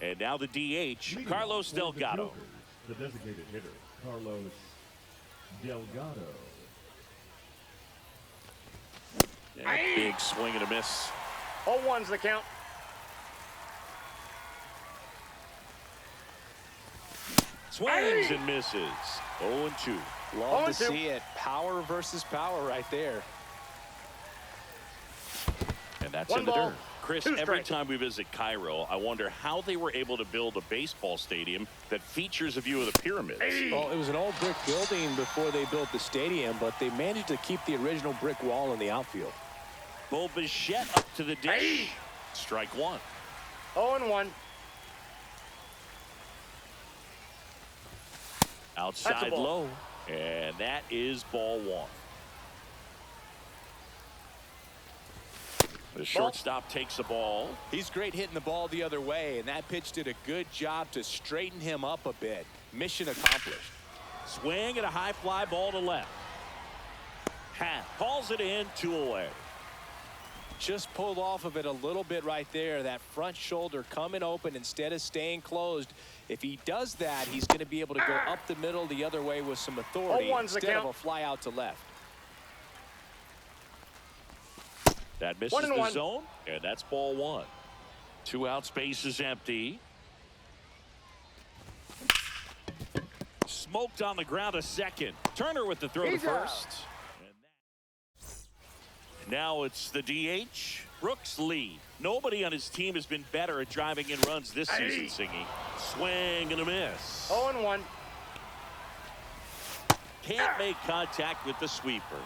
And now the DH, Carlos Delgado. The designated hitter, Carlos Delgado. And a big swing and a miss. 0-1's the count. Swings and misses. 0-2. Love to see it. Power versus power right there. And that's One in the ball, dirt. Chris, two every strikes. time we visit Cairo, I wonder how they were able to build a baseball stadium that features a view of the pyramids. Well, it was an old brick building before they built the stadium, but they managed to keep the original brick wall in the outfield. Bo Bichette up to the dish. Strike one. 0-1. Outside low. And that is ball one. The shortstop takes the ball. He's great hitting the ball the other way, and that pitch did a good job to straighten him up a bit. Mission accomplished. Swing and a high fly ball to left. Calls it in, 2 away. Just pulled off of it a little bit right there. That front shoulder coming open instead of staying closed. If he does that, he's going to be able to go up the middle the other way with some authority instead of a fly out to left. That misses the zone, and that's ball one. 2 out, space is empty. Smoked on the ground to second. Turner with the throw to first. Now it's the DH, Brooks Lee. Nobody on his team has been better at driving in runs this season, Singy. Swing and a miss. 0-1. Can't make contact with the sweeper.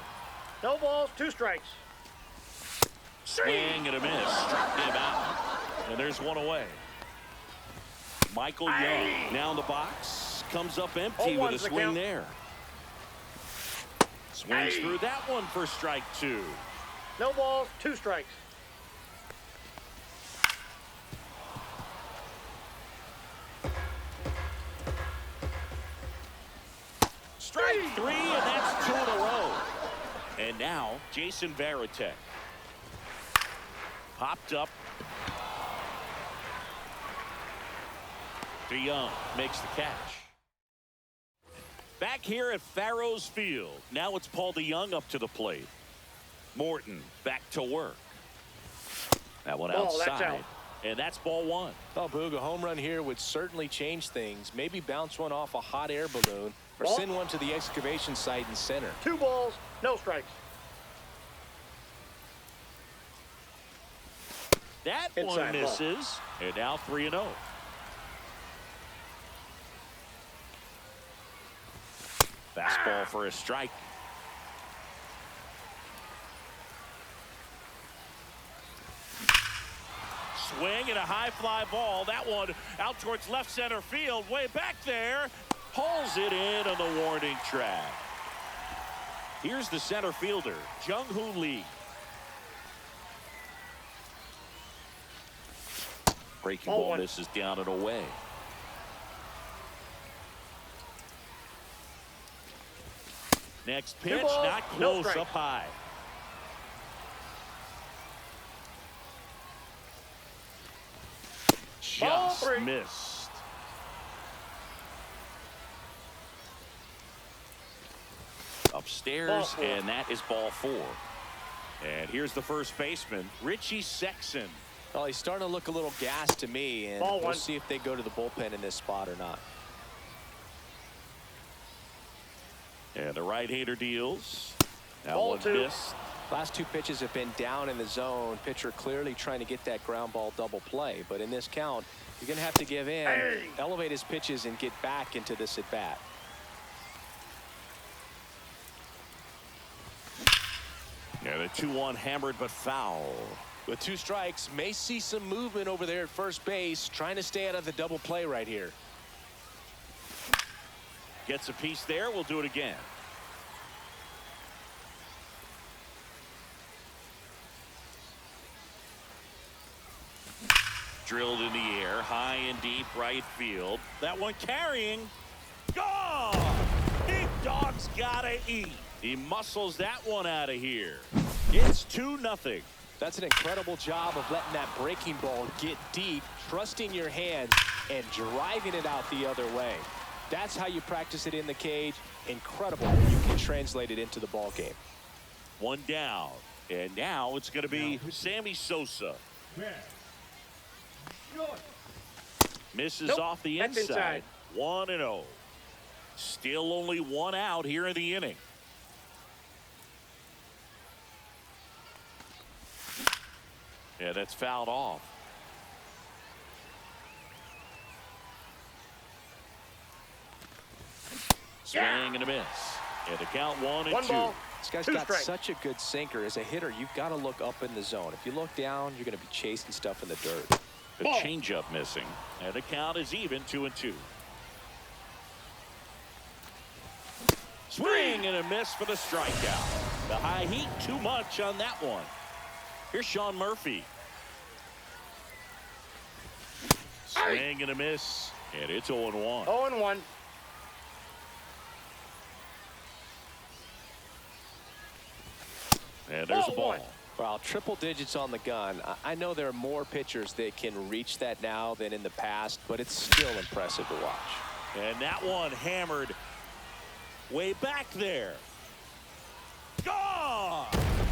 No balls, 2 strikes. Swing and a miss. Struck him out. And there's 1 away. Michael Young now in the box. Comes up empty with a swing there. Swings through that one for strike 2. No balls, 2 strikes. Strike 3, and that's 2 in a row. And now Jason Varitek. Popped up. DeYoung makes the catch. Back here at Farrows Field. Now it's Paul DeYoung up to the plate. Morton back to work. That one outside. That's out. And that's ball one. Oh, Boog, a home run here would certainly change things. Maybe bounce one off a hot air balloon or send one to the excavation site in center. 2 balls, no strikes. That one misses. And now 3-0. Fastball for a strike. Swing and a high fly ball. That one out towards left center field. Way back there. Pulls it in on the warning track. Here's the center fielder, Jung-Hoo Lee. Breaking ball misses down and away. Next pitch, not close, up high. Just missed. Upstairs, and that is ball 4. And here's the first baseman, Richie Sexson. Well, he's starting to look a little gassed to me, and we'll see if they go to the bullpen in this spot or not. And the right-hander deals. That one missed. Last 2 pitches have been down in the zone. Pitcher clearly trying to get that ground ball double play. But in this count, you're going to have to give in, elevate his pitches, and get back into this at-bat. Yeah, the 2-1 hammered but foul. With 2 strikes, may see some movement over there at first base, trying to stay out of the double play right here. Gets a piece there. We'll do it again. Drilled in the air, high and deep right field. That one carrying. Gone! Big dog's gotta eat. He muscles that one out of here. It's 2-0. That's an incredible job of letting that breaking ball get deep, trusting your hands, and driving it out the other way. That's how you practice it in the cage. Incredible when you can translate it into the ball game. One down. And now it's going to be Sammy Sosa. Misses off the That's inside. inside. 1-0. Still only one out here in the inning. Yeah, that's fouled off. Swing and a miss. And the count 1-2. One ball. This guy's Two got strikes. such a good sinker. As a hitter, you've got to look up in the zone. If you look down, you're going to be chasing stuff in the dirt. The changeup missing. And the count is even 2-2. Swing and a miss for the strikeout. The high heat too much on that one. Here's Sean Murphy. Swing and a miss. And it's 0-1. 0-1. And there's a ball. 0-1. Well, triple digits on the gun. I know there are more pitchers that can reach that now than in the past, but it's still impressive to watch. And that one hammered way back there. Gone!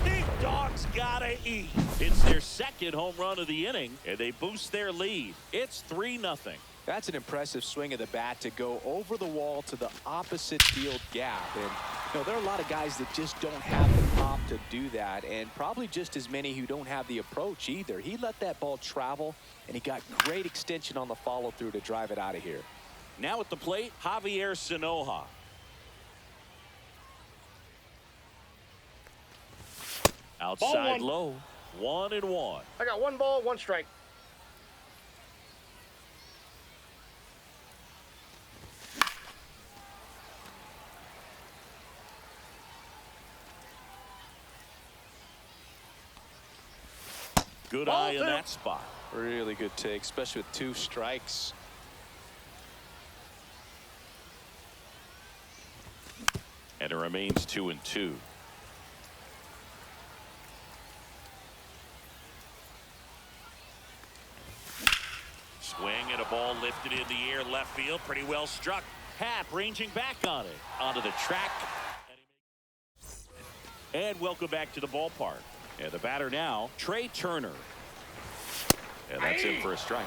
Big dog's gotta eat. It's their second home run of the inning, and they boost their lead. It's 3-0. That's an impressive swing of the bat to go over the wall to the opposite field gap. And you know, there are a lot of guys that just don't have the pop to do that, and probably just as many who don't have the approach either. He let that ball travel, and he got great extension on the follow-through to drive it out of here. Now at the plate, Javier Sanoja. Outside low, 1-1. I got 1 ball, 1 strike. Good Ball eye in 2. that spot. Really good take, especially with 2 strikes. And it remains 2-2. Swing and a ball lifted in the air, left field, pretty well struck. Happ ranging back on it, onto the track. And welcome back to the ballpark. And the batter now, Trey Turner. And that's in for a strike.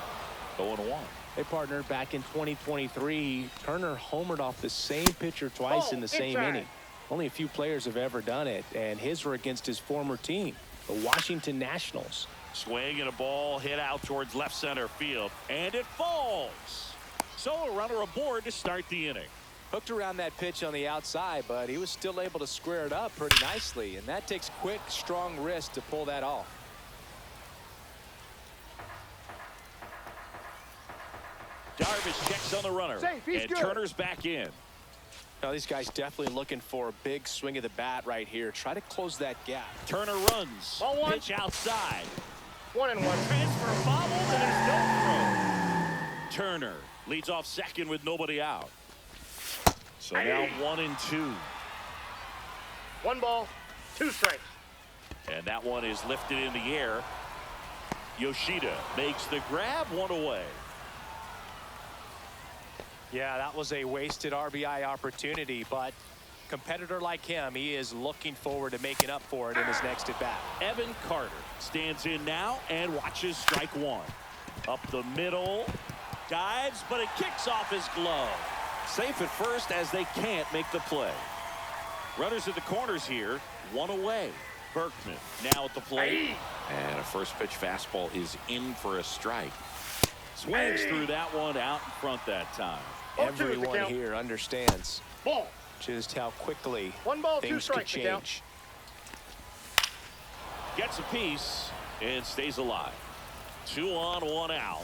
0-1. Hey, partner, back in 2023, Turner homered off the same pitcher twice in the same inside. inning. Only a few players have ever done it, and his were against his former team, the Washington Nationals. Swing and a ball hit out towards left center field, and it falls. So a runner aboard to start the inning. Hooked around that pitch on the outside, but he was still able to square it up pretty nicely, and that takes quick, strong wrist to pull that off. Darvish checks on the runner, Safe, he's and good. Turner's back in. Now, these guys definitely looking for a big swing of the bat right here. Try to close that gap. Turner runs. Ball 1. Pitch outside. 1-1. Transfer fouled, and there's no throw. Turner leads off second with nobody out. So now 1-2. 1 ball, 2 strikes. And that one is lifted in the air. Yoshida makes the grab, 1 away. Yeah, that was a wasted RBI opportunity, but competitor like him, he is looking forward to making up for it in his next at bat. Evan Carter stands in now and watches strike 1. Up the middle, dives, but it kicks off his glove. Safe at first as they can't make the play. Runners at the corners here, 1 away. Berkman now at the plate. And a first pitch fastball is in for a strike. Swings through that one out in front that time. 0-2 is the Everyone count. here understands Ball. just how quickly 1 ball, 2 things could strikes. The count. change. Gets a piece and stays alive. 2 on, 1 out.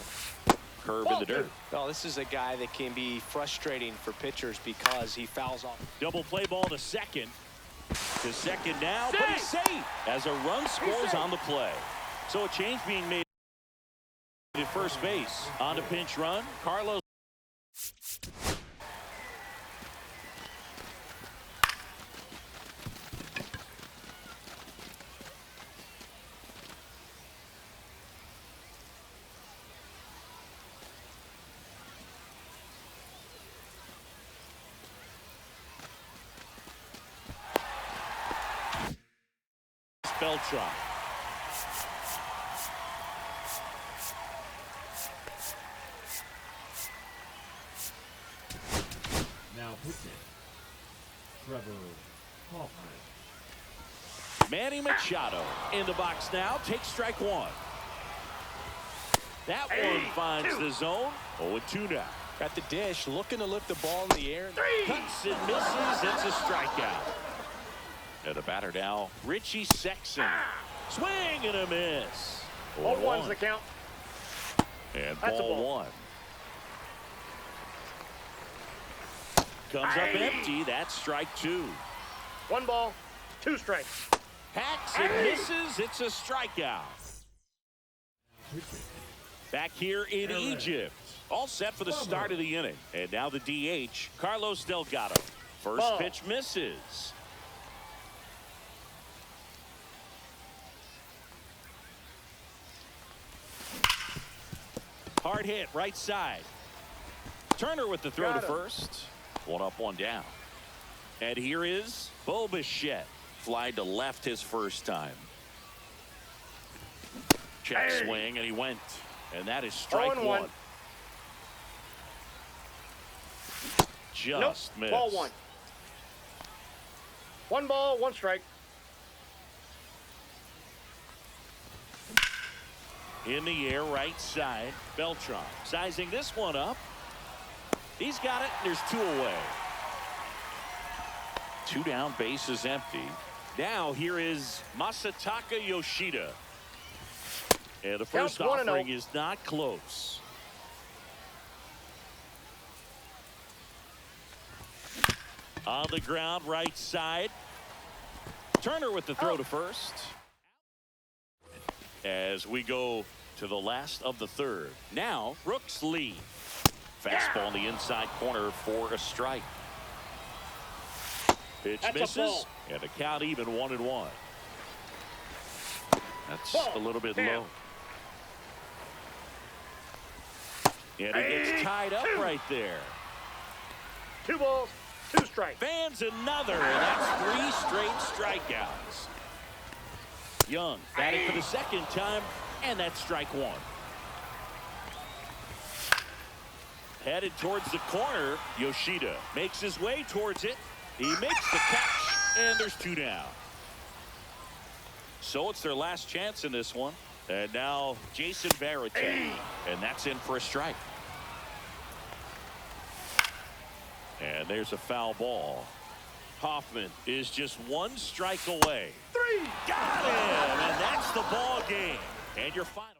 Curve in the dirt. Well, this is a guy that can be frustrating for pitchers because he fouls off. Double play ball to second. To second now, but he's safe as a run scores on the play. So a change being made at first base. On a pinch run, Carlos. Beltran. Now pitching, Trevor Hoffman. Manny Machado in the box now. Takes strike one. That one finds the zone. 0-2 now. Got the dish, looking to lift the ball in the air. Cuts and misses. It's a strikeout. And the batter now, Richie Sexton. Swing and a miss. 0-1's the count. And That's a ball ball. one. Comes up empty. That's strike two. 1 ball, 2 strikes. Hacks and misses. It's a strikeout. Back here in Egypt. All set for the start of the inning. And now the DH, Carlos Delgado. First Ball. pitch misses. Hard hit, right side. Turner with the throw Got to him. first. 1 up, 1 down. And here is Bo Bichette. Fly to left his first time. Check swing, and he went. And that is strike 0-1. one. Just missed. Ball 1. 1 ball, 1 strike. In the air, right side. Beltran sizing this one up. He's got it. There's 2 away. 2 down, base is empty. Now here is Masataka Yoshida. And the first Counts 1-0. offering is not close. On the ground, right side. Turner with the throw to first. As we go to the last of the third. Now, Brooks Lee. Fastball in the inside corner for a strike. Pitch That's a misses, ball. and the count even 1-1. That's Ball. a little bit Damn. low. And he gets tied up right there. 2 balls, 2 strikes. Fans another, and that's 3 straight strikeouts. Young batting for the second time, and that's strike 1. Headed towards the corner, Yoshida makes his way towards it. He makes the catch, and there's 2 down. So it's their last chance in this one. And now Jason Varitek, and that's in for a strike. And there's a foul ball. Hoffman is just 1 strike away. 3. Got him, and that's the ball game. And your final.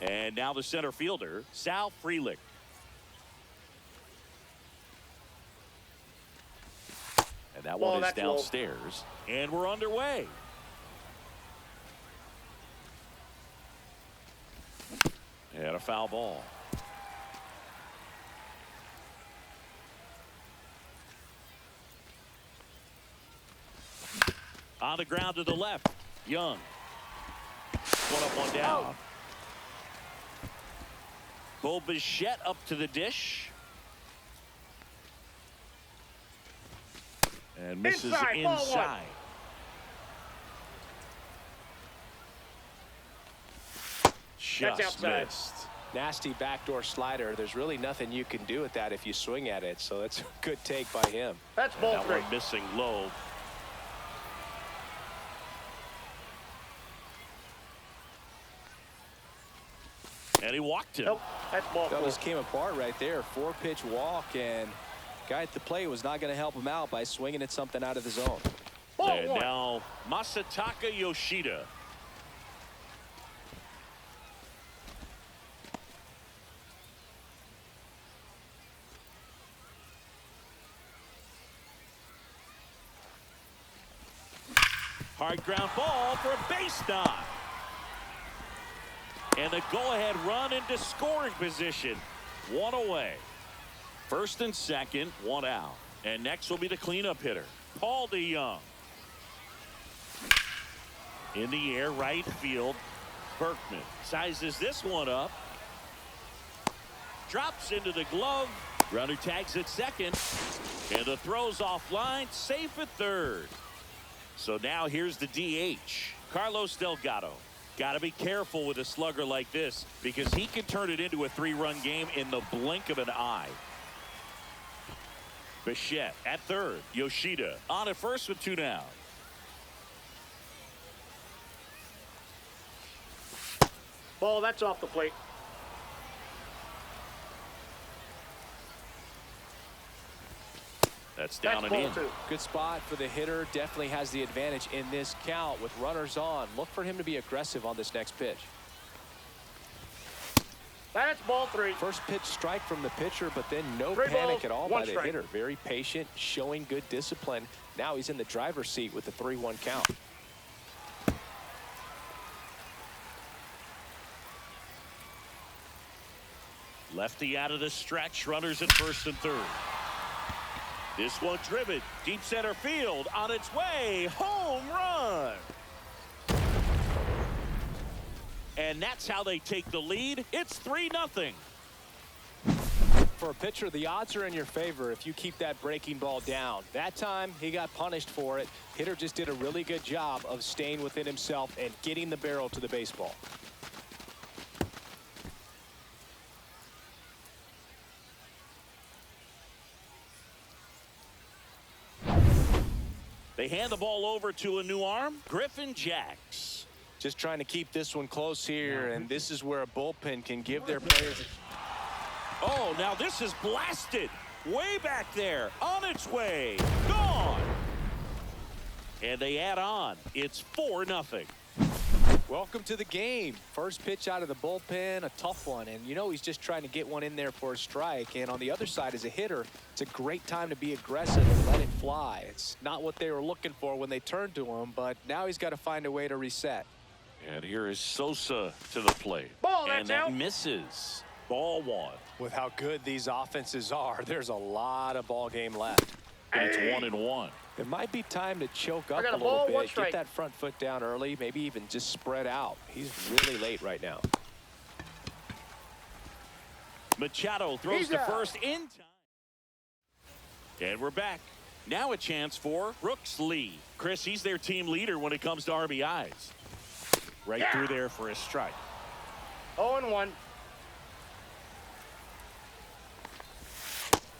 And now the center fielder, Sal Frelick. And that one is downstairs. And we're underway. And a foul ball. On the ground to the left, Young. One up, one down. Bo Bichette up to the dish. And misses inside. Just missed. Nasty backdoor slider. There's really nothing you can do with that if you swing at it. So that's a good take by him. That's ball three. That one missing low. And he walked him. Nope, that's ball four. Just came apart right there. 4-pitch walk, and guy at the plate was not going to help him out by swinging at something out of the zone. And now Masataka Yoshida. Hard ground ball for a base knock. And the go-ahead run into scoring position. One away. First and second, one out. And next will be the cleanup hitter, Paul DeYoung. In the air, right field. Berkman sizes this one up. Drops into the glove. Runner tags at second. And the throw's offline. Safe at third. So now here's the DH, Carlos Delgado. Got to be careful with a slugger like this because he can turn it into a 3-run game in the blink of an eye. Bichette at third. Yoshida on at first with 2 down. Ball, that's off the plate. That's down That's and ball in. 2. Good spot for the hitter. Definitely has the advantage in this count with runners on. Look for him to be aggressive on this next pitch. That's ball 3. First pitch strike from the pitcher, but then no 3 panic balls, at all 1 by the strike. hitter. Very patient, showing good discipline. Now he's in the driver's seat with the 3-1 count. Lefty out of the stretch. Runners at first and third. This one driven deep center field on its way. Home run. And that's how they take the lead. It's 3-0. for a pitcher, the odds are in your favor if you keep that breaking ball down. That time, he got punished for it. Hitter just did a really good job of staying within himself and getting the barrel to the baseball. They hand the ball over to a new arm, Griffin Jacks. Just trying to keep this one close here, and this is where a bullpen can give their players. Oh, now this is blasted. Way back there, on its way, gone. And they add on. It's 4-0. Welcome to the game. First pitch out of the bullpen, a tough one. And you know he's just trying to get one in there for a strike. And on the other side, as a hitter, it's a great time to be aggressive and let it fly. It's not what they were looking for when they turned to him, but now he's got to find a way to reset. And here is Sosa to the plate. Ball, and that's that out. Misses. Ball 1. With how good these offenses are, there's a lot of ball game left. And it's 1-1. It might be time to choke up got a a little ball, one bit, strike. get that front foot down early, maybe even just spread out. He's really late right now. Machado throws He's to out. first in time. And we're back. Now a chance for Brooks Lee. Chris, he's their team leader when it comes to RBIs. Right through there for a strike. 0-1.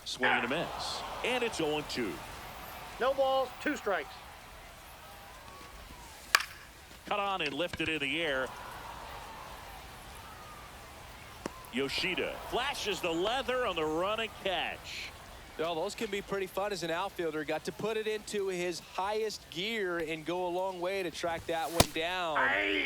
Swing and a miss. And it's 0-2. No balls, 2 strikes. Cut on and lifted in the air. Yoshida flashes the leather on the running catch. Well, those can be pretty fun as an outfielder. Got to put it into his highest gear and go a long way to track that one down.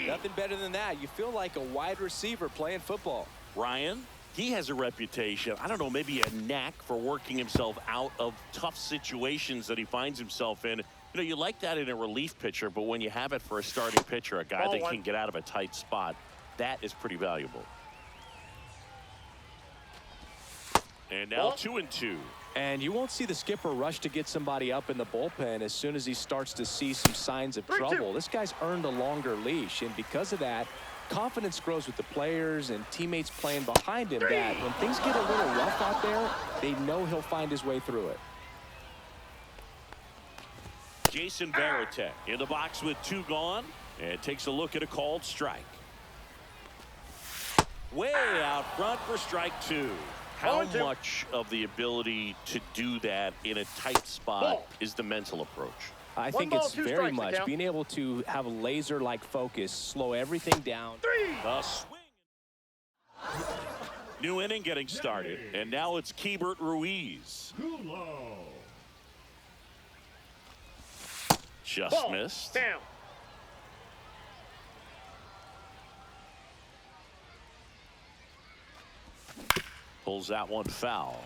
Nothing better than that. You feel like a wide receiver playing football. Ryan, he has a reputation, I don't know, maybe a knack for working himself out of tough situations that he finds himself in. You know, you like that in a relief pitcher, but when you have it for a starting pitcher, a guy Ball that 1. can get out of a tight spot, that is pretty valuable. And now Ball. 2-2. And you won't see the skipper rush to get somebody up in the bullpen as soon as he starts to see some signs of 3-2. trouble. This guy's earned a longer leash, and because of that, confidence grows with the players and teammates playing behind him that when things get a little rough out there, they know he'll find his way through it. Jason Varitek in the box with 2 gone and takes a look at a called strike. Way out front for strike 2. How 0-2. much of the ability to do that in a tight spot Ball. is the mental approach? I 1 think ball, it's 2 very strikes, much account. being able to have a laser-like focus, slow everything down. 3. The swing. New inning getting started, and now it's Keibert Ruiz. Kulo. Just Ball. missed. Down. Pulls that one foul.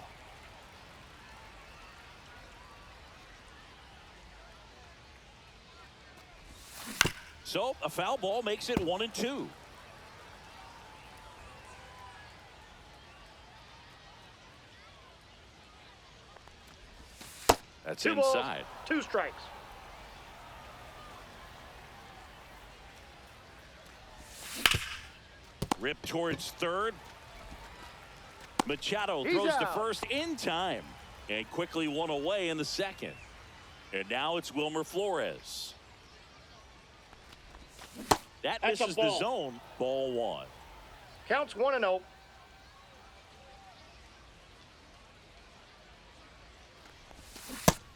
So a foul ball makes it 1-2. That's 2 balls, inside. 2 strikes. Ripped towards third. Machado He's throws to out. first in time and quickly one away in the second. And now it's Wilmer Flores. That That's a misses the ball. zone. Ball 1. Counts 1-0.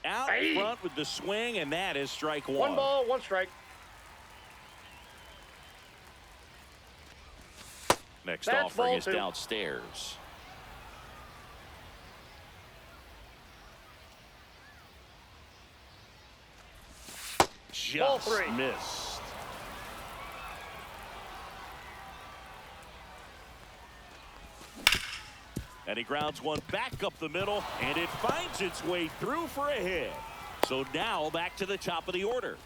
Out Aye. front with the swing, and that is strike 1. 1 ball, 1 strike. Next That's offering ball is 2. downstairs. Ball Just 3. missed. And he grounds one back up the middle, and it finds its way through for a hit. So now back to the top of the order.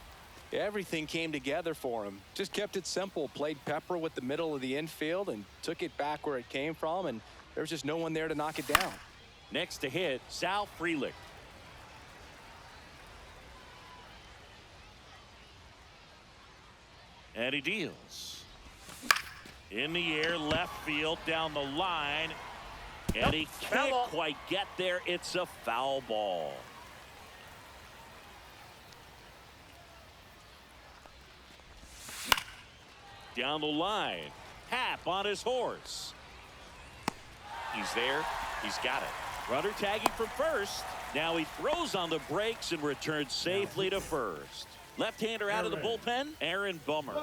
Everything came together for him. Just kept it simple. Played pepper with the middle of the infield and took it back where it came from, and there was just no one there to knock it down. Next to hit, Sal Frelick. And he deals. In the air, left field, down the line. And he Foul can't ball. quite get there. It's a foul ball. Down the line. Happ on his horse. He's there. He's got it. Runner tagging from first. Now he throws on the brakes and returns safely to first. Left-hander out of the bullpen, Aaron Bummer.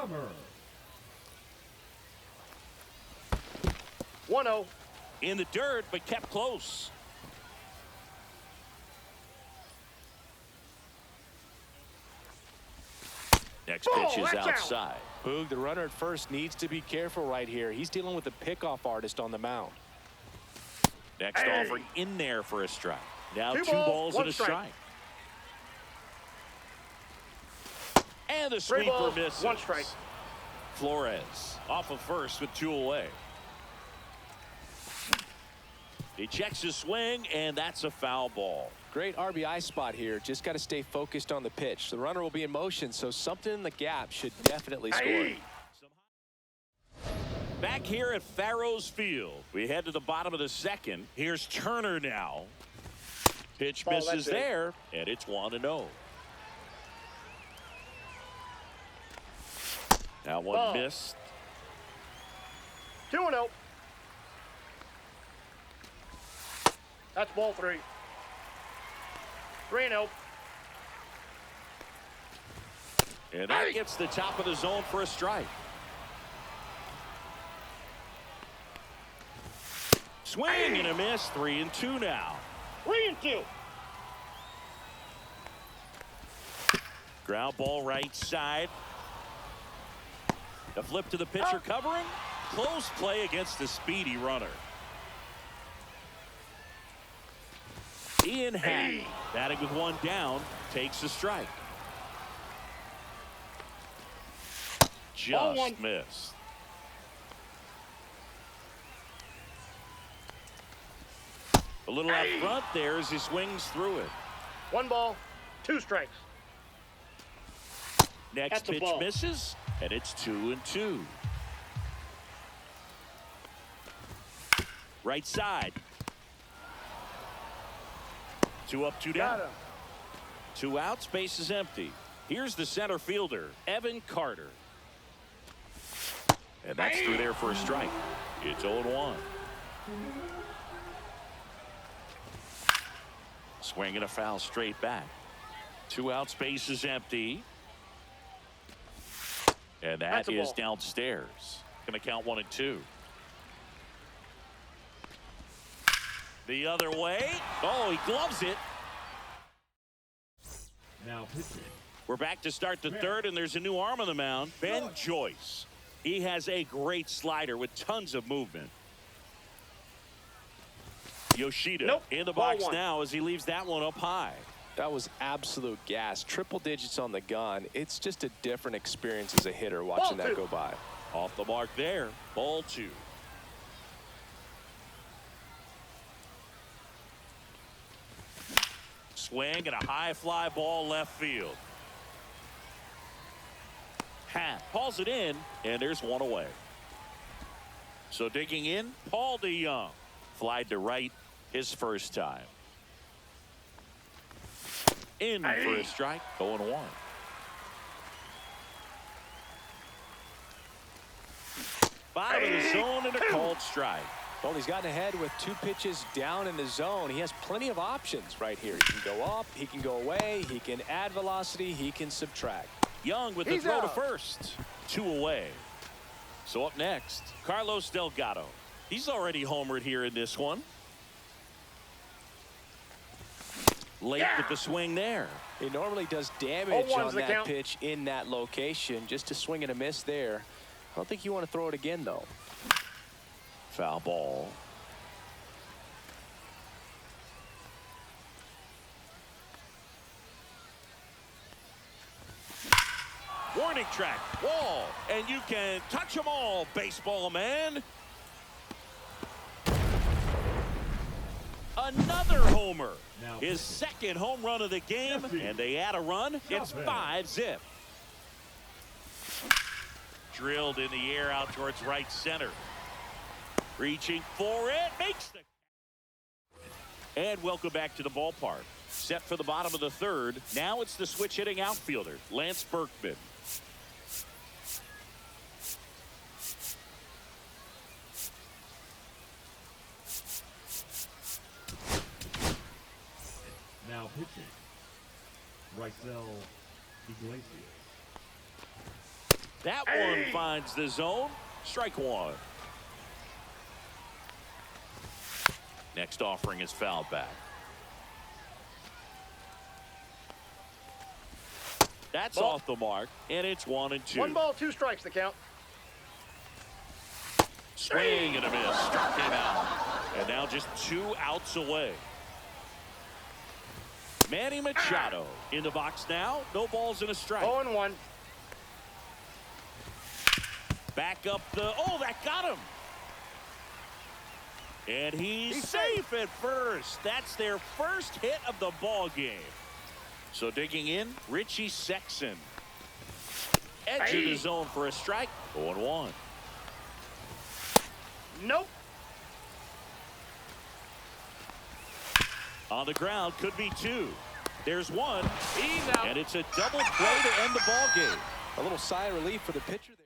1-0. In the dirt, but kept close. Next pitch is watch out. outside. Boog, the runner at first needs to be careful right here. He's dealing with a pickoff artist on the mound. Next Hey. offering in there for a strike. Now Two two balls, balls one and a strike. strike. And the Three sweeper balls, misses. one strike. Flores off of first with 2 away. He checks his swing, and that's a foul ball. Great RBI spot here. Just got to stay focused on the pitch. The runner will be in motion, so something in the gap should definitely score. Hey. Back here at Farrows Field, we head to the bottom of the second. Here's Turner now. Pitch Ball, misses that's it. there, and it's 1-0. Now one Ball. missed. 2-0. That's ball 3. 3-0. And that gets the top of the zone for a strike. Swing and a miss. 3-2 now. 3-2. Ground ball right side. The flip to the pitcher covering. Close play against the speedy runner. Ian Happ, batting with 1 down, takes a strike. Ball Just 1. missed. A little out front there as he swings through it. 1 ball, 2 strikes. Next That's a pitch ball. misses, and it's 2-2. Right side. 2 up, 2 down. Got him. 2 outs, base is empty. Here's the center fielder, Evan Carter. And that's through there for a strike. It's 0-1. Swing and a foul straight back. 2 outs, base is empty. And that That's a is ball. downstairs. Going to count 1 and 2. The other way. Oh, he gloves it. Now pitching. We're back to start the third, and there's a new arm on the mound. Ben Joyce. He has a great slider with tons of movement. Yoshida Nope. in the Ball box 1. now as he leaves that one up high. That was absolute gas. Triple digits on the gun. It's just a different experience as a hitter watching Ball that 2. go by. Off the mark there. Ball 2. Swing and a high fly ball left field. Happ calls it in, and there's 1 away. So digging in, Paul DeYoung. Flied to right his first time. In for a strike, 0-1. Bottom of the zone and a called strike. Well, he's gotten ahead with 2 pitches down in the zone. He has plenty of options right here. He can go up, he can go away, he can add velocity, he can subtract. Young with the He's throw to out. first. 2 away. So up next, Carlos Delgado. He's already homered here in this one. Late with the swing there. He normally does damage 0-1's on the that count. pitch in that location. Just a swing and a miss there. I don't think you want to throw it again, though. Foul ball. Warning track, wall, and you can touch them all, baseball man. Another homer. Now His second home run of the game, and they add a run. It's 5-zip. Drilled in the air out towards right center. Reaching for it, makes the And welcome back to the ballpark. Set for the bottom of the third. Now it's the switch hitting outfielder, Lance Berkman. Now pitching. Rysel Iglesias. That one finds the zone. Strike one. Next offering is fouled back. That's Ball. off the mark, and it's 1-2. 1 ball, 2 strikes the count. Swing and a miss. Struck him out. And now just 2 outs away. Manny Machado in the box now. No balls and a strike. 0-1. Back up the... Oh, that got him. And he's safe at first. That's their first hit of the ball game. So digging in, Richie Sexson. Edge of the zone for a strike. 0-1. Nope. On the ground, could be 2. There's 1. He's out. And it's a double play to end the ball game. A little sigh of relief for the pitcher there.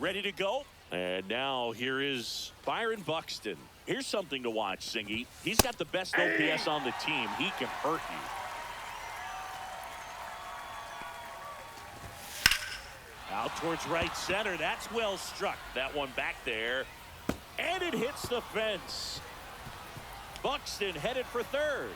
ready to go. And now here is Byron Buxton. Here's something to watch, Singy. He's got the best OPS on the team. He can hurt you. Out towards right center. That's well struck. That one back there. And it hits the fence. Buxton headed for third.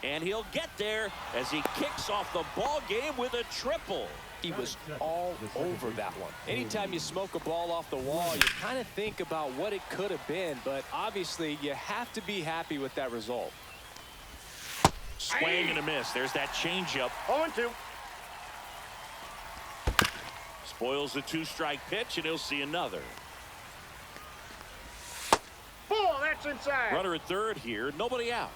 And he'll get there as he kicks off the ball game with a triple. He was all over that one. Anytime you smoke a ball off the wall, you kind of think about what it could have been, but obviously you have to be happy with that result. Swing and a miss. There's that changeup. 0-2. Spoils the two-strike pitch, and he'll see another. Ball, that's inside. Runner at third here. Nobody out.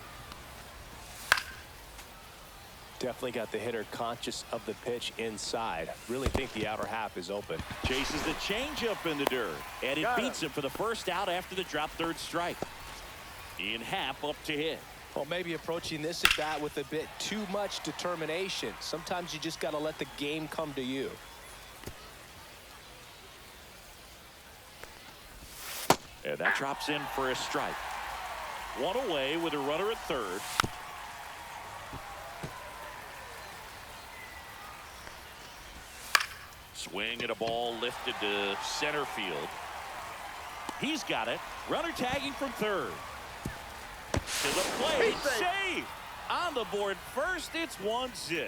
Definitely got the hitter conscious of the pitch inside. Really think the outer half is open. Chases the changeup in the dirt, and it beats him for the first out after the drop third strike. In half up to hit. Well, maybe approaching this at bat with a bit too much determination. Sometimes you just got to let the game come to you. And that drops in for a strike. One away with a runner at third. Swing and a ball lifted to center field. He's got it. Runner tagging from third. To the plate. Save. On the board first. It's 1-0.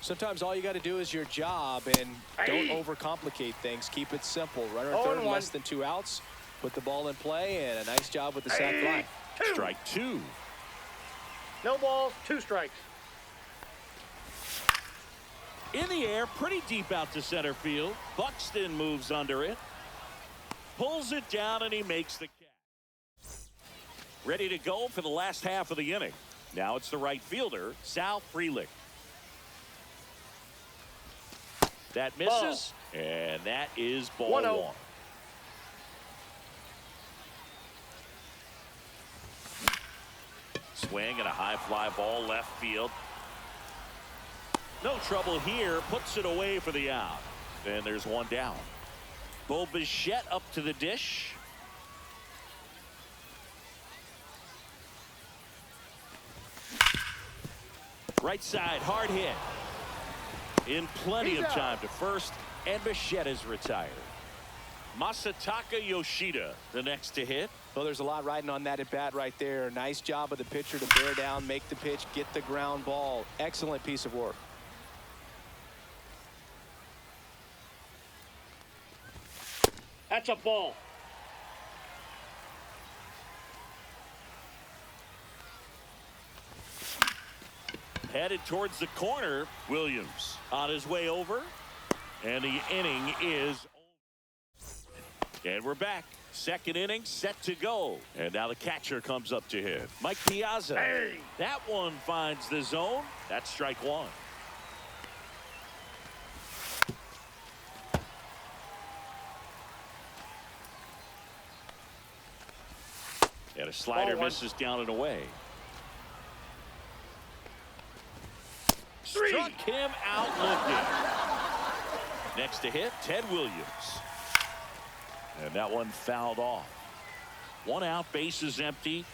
Sometimes all you got to do is your job and don't overcomplicate things. Keep it simple. Runner at third, less than 2 outs. Put the ball in play, and a nice job with the sac fly. Strike 2. No balls, 2 strikes. In the air, pretty deep out to center field. Buxton moves under it. Pulls it down, and he makes the catch. Ready to go for the last half of the inning. Now it's the right fielder, Sal Frelick. That misses, and that is ball 1. Swing and a high fly ball left field. No trouble here. Puts it away for the out. And there's one down. Bo Bichette up to the dish. Right side, hard hit. In plenty of time to first, and Bichette is retired. Masataka Yoshida, the next to hit. Well, there's a lot riding on that at bat right there. Nice job of the pitcher to bear down, make the pitch, get the ground ball. Excellent piece of work. That's a ball. Headed towards the corner. Williams on his way over. And the inning is over. And we're back. Second inning set to go. And now the catcher comes up to hit. Mike Piazza. Hey. That one finds the zone. That's strike 1. And a slider misses down and away. Struck him out looking. Next to hit, Ted Williams. And that one fouled off. 1 out, bases empty.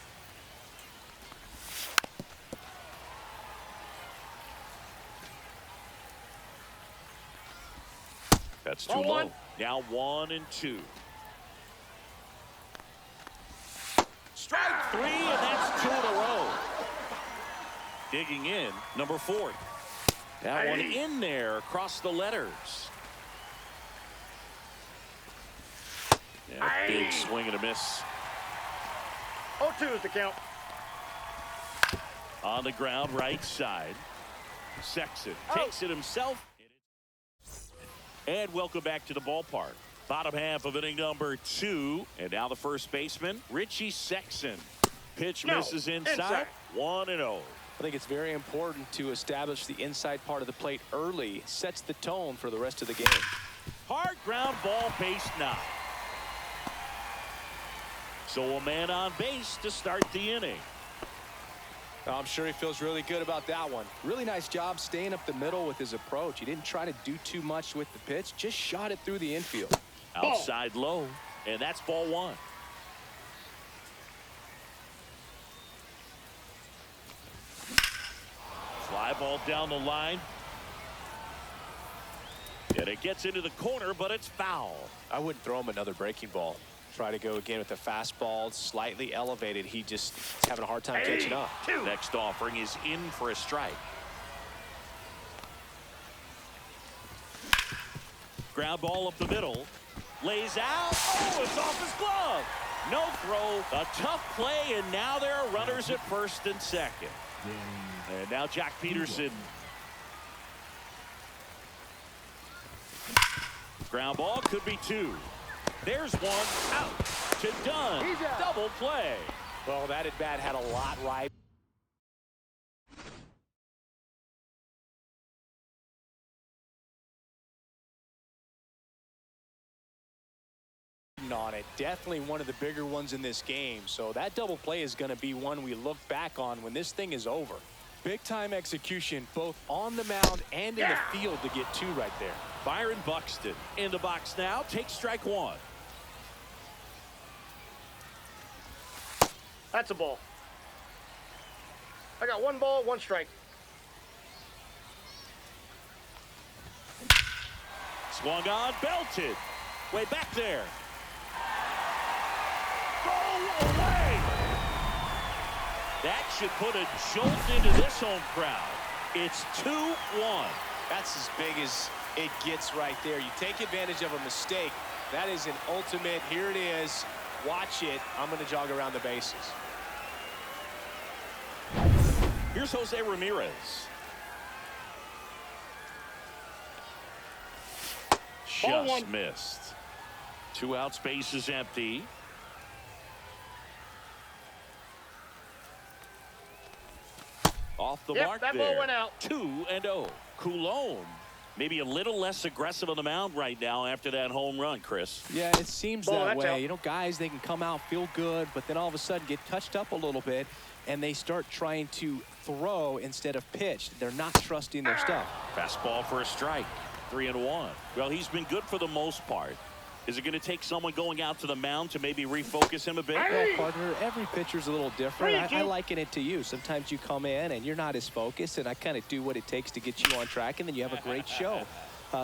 That's too low. Now 1 and 2. Strike 3, and that's 2 in a row. Digging in, number 4. That one in there across the letters. Yeah, big swing and a miss. 0-2 is the count. On the ground, right side. Sexton takes it himself. And welcome back to the ballpark. Bottom half of inning number 2. And now the first baseman, Richie Sexton. Pitch misses inside. 1-0. I think it's very important to establish the inside part of the plate early. It sets the tone for the rest of the game. Hard ground ball, base knock. So a man on base to start the inning. I'm sure he feels really good about that one. Really nice job staying up the middle with his approach. He didn't try to do too much with the pitch, just shot it through the infield. Outside low, and that's ball one. Fly ball down the line. And it gets into the corner, but it's foul. I wouldn't throw him another breaking ball. Try to go again with the fastball, slightly elevated. He just is having a hard time catching up. Next offering is in for a strike. Ground ball up the middle. Lays out. Oh, it's off his glove. No throw. A tough play, and now there are runners at first and second. And now Jack Peterson. Ground ball could be two. There's one out to Dunn. Double play. Well, that at bat had a lot right on it. Definitely one of the bigger ones in this game. So that double play is going to be one we look back on when this thing is over. Big time execution both on the mound and in the field to get two right there. Byron Buxton in the box now. Takes strike one. That's a ball. I got one ball, one strike. Swung on, belted. Way back there. Go away. That should put a jolt into this home crowd. It's 2-1. That's as big as it gets right there. You take advantage of a mistake. That is an ultimate. Here it is. Watch it. I'm going to jog around the bases. Here's Jose Ramirez. Just missed. 2 outs, base is empty. Off the mark that there. ball went out. 2-0. Coulombe maybe a little less aggressive on the mound right now after that home run, Chris. Yeah, it seems that way. You know, guys, they can come out, feel good, but then all of a sudden get touched up a little bit, and they start trying to throw instead of pitch. They're not trusting their stuff. Fastball for a strike. 3-1. Well, he's been good for the most part. Is it going to take someone going out to the mound to maybe refocus him a bit? Well, partner, every pitcher's a little different. I liken it to you. Sometimes you come in and you're not as focused, and I kind of do what it takes to get you on track, and then you have a great show.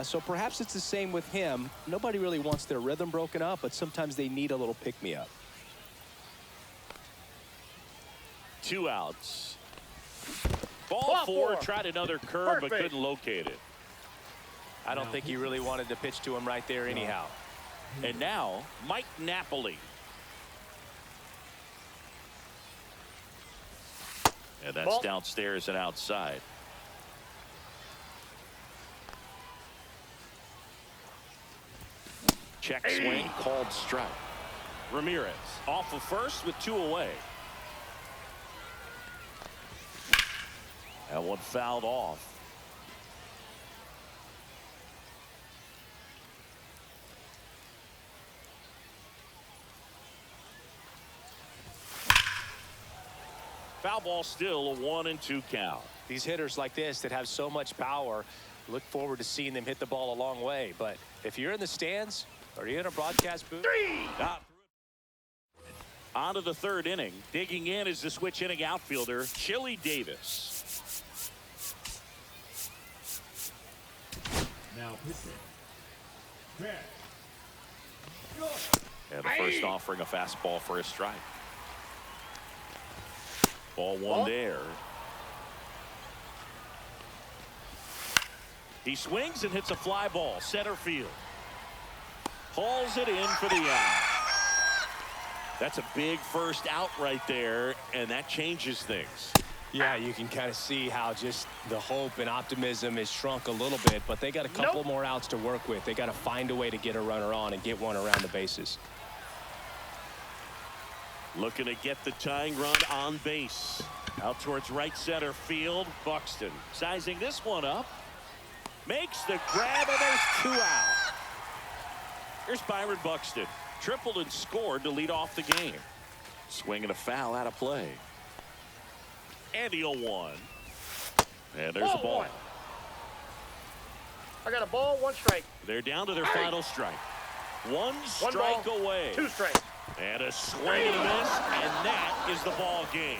So perhaps it's the same with him. Nobody really wants their rhythm broken up, but sometimes they need a little pick-me-up. 2 outs. Ball four. Tried another curve, but couldn't locate it. I don't think he really wanted to pitch to him right there anyhow. And now, Mike Napoli. And that's downstairs and outside. Check swing, called strike. Ramirez off of first with 2 away. That one fouled off. Foul ball, still a 1-2 count. These hitters like this that have so much power, look forward to seeing them hit the ball a long way. But if you're in the stands or you're in a broadcast booth. On to the 3rd inning. Digging in is the switch inning outfielder, Chili Davis. Now pitching. And the first offering a fastball for a strike. Ball one there. He swings and hits a fly ball, center field. Hauls it in for the out. That's a big first out right there, and that changes things. Yeah, you can kind of see how just the hope and optimism is shrunk a little bit, but they got a couple more outs to work with. They got to find a way to get a runner on and get one around the bases. Looking to get the tying run on base. Out towards right center field. Buxton sizing this one up. Makes the grab, and there's 2 out. Here's Byron Buxton. Tripled and scored to lead off the game. Swing and a foul out of play. And he'll one. And there's a ball. One. I got a ball, 1 strike. They're down to their final strike. One strike ball, away. 2 strikes. And a swing and a miss, and that is the ball game.